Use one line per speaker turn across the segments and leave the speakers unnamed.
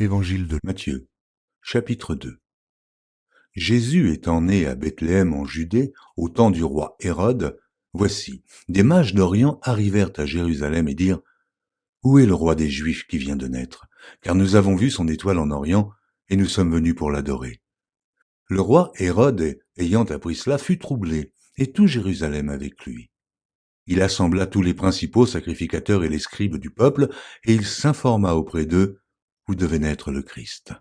Évangile de Matthieu, chapitre 2. Jésus étant né à Bethléem en Judée, au temps du roi Hérode, voici, des mages d'Orient arrivèrent à Jérusalem et dirent, Où est le roi des Juifs qui vient de naître? Car nous avons vu son étoile en Orient, et nous sommes venus pour l'adorer. Le roi Hérode, ayant appris cela, fut troublé, et tout Jérusalem avec lui. Il assembla tous les principaux sacrificateurs et les scribes du peuple, et il s'informa auprès d'eux où devait naître le Christ.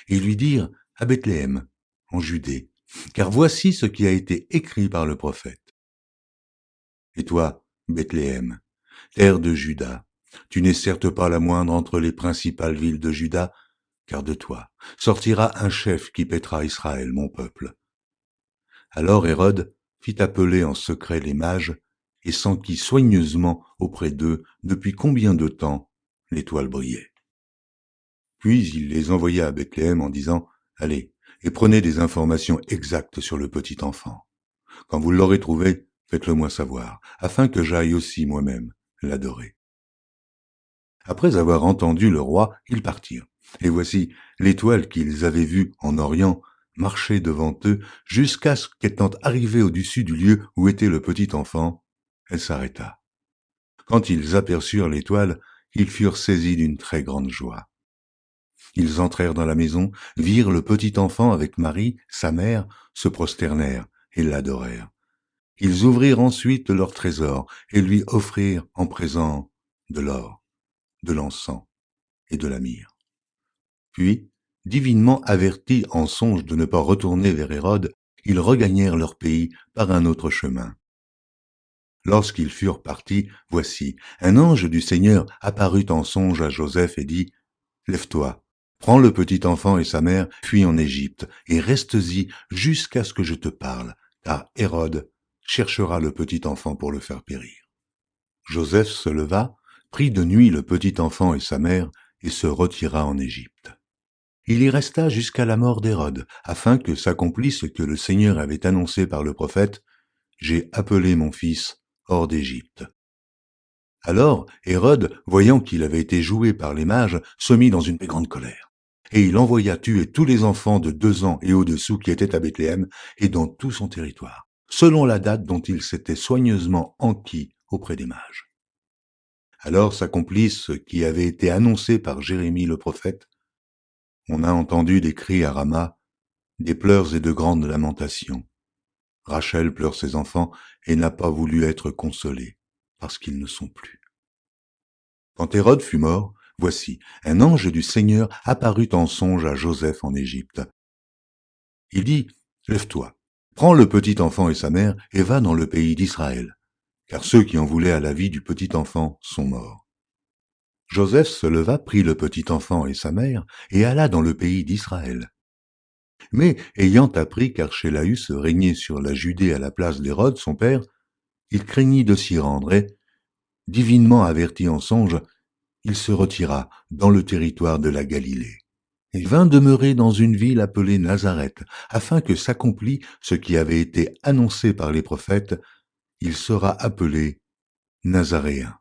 Ils lui dirent, à Bethléem, en Judée, car voici ce qui a été écrit par le prophète. Et toi, Bethléem, terre de Juda, tu n'es certes pas la moindre entre les principales villes de Juda, car de toi sortira un chef qui paîtra Israël, mon peuple. Alors Hérode fit appeler en secret les mages et s'enquit soigneusement auprès d'eux depuis combien de temps l'étoile brillait. Puis il les envoya à Bethléem en disant, Allez, et prenez des informations exactes sur le petit enfant. Quand vous l'aurez trouvé, faites-le moi savoir, afin que j'aille aussi moi-même l'adorer. Après avoir entendu le roi, ils partirent. Et voici, l'étoile qu'ils avaient vue en Orient marchait devant eux jusqu'à ce qu'étant arrivée au-dessus du lieu où était le petit enfant, elle s'arrêta. Quand ils aperçurent l'étoile, ils furent saisis d'une très grande joie. Ils entrèrent dans la maison, virent le petit enfant avec Marie, sa mère, se prosternèrent et l'adorèrent. Ils ouvrirent ensuite leur trésor et lui offrirent en présent de l'or, de l'encens et de la myrrhe. Puis, divinement avertis en songe de ne pas retourner vers Hérode, ils regagnèrent leur pays par un autre chemin. Lorsqu'ils furent partis, voici, un ange du Seigneur apparut en songe à Joseph et dit, Lève-toi, prends le petit enfant et sa mère, fuis en Égypte, et reste-y jusqu'à ce que je te parle, car Hérode cherchera le petit enfant pour le faire périr. Joseph se leva, prit de nuit le petit enfant et sa mère, et se retira en Égypte. Il y resta jusqu'à la mort d'Hérode, afin que s'accomplisse ce que le Seigneur avait annoncé par le prophète, J'ai appelé mon fils hors d'Égypte. Alors Hérode, voyant qu'il avait été joué par les mages, se mit dans une très grande colère. Et il envoya tuer tous les enfants de 2 ans et au-dessous qui étaient à Bethléem et dans tout son territoire, selon la date dont il s'était soigneusement enquis auprès des mages. Alors s'accomplit ce qui avait été annoncé par Jérémie le prophète. On a entendu des cris à Rama, des pleurs et de grandes lamentations. Rachel pleure ses enfants et n'a pas voulu être consolée, parce qu'ils ne sont plus. Quand Hérode fut mort, voici, un ange du Seigneur apparut en songe à Joseph en Égypte. Il dit, Lève-toi, prends le petit enfant et sa mère et va dans le pays d'Israël, car ceux qui en voulaient à la vie du petit enfant sont morts. Joseph se leva, prit le petit enfant et sa mère, et alla dans le pays d'Israël. Mais, ayant appris qu'Archélaüs régnait sur la Judée à la place d'Hérode, son père, il craignit de s'y rendre et, divinement averti en songe, il se retira dans le territoire de la Galilée et vint demeurer dans une ville appelée Nazareth, afin que s'accomplît ce qui avait été annoncé par les prophètes, il sera appelé Nazaréen.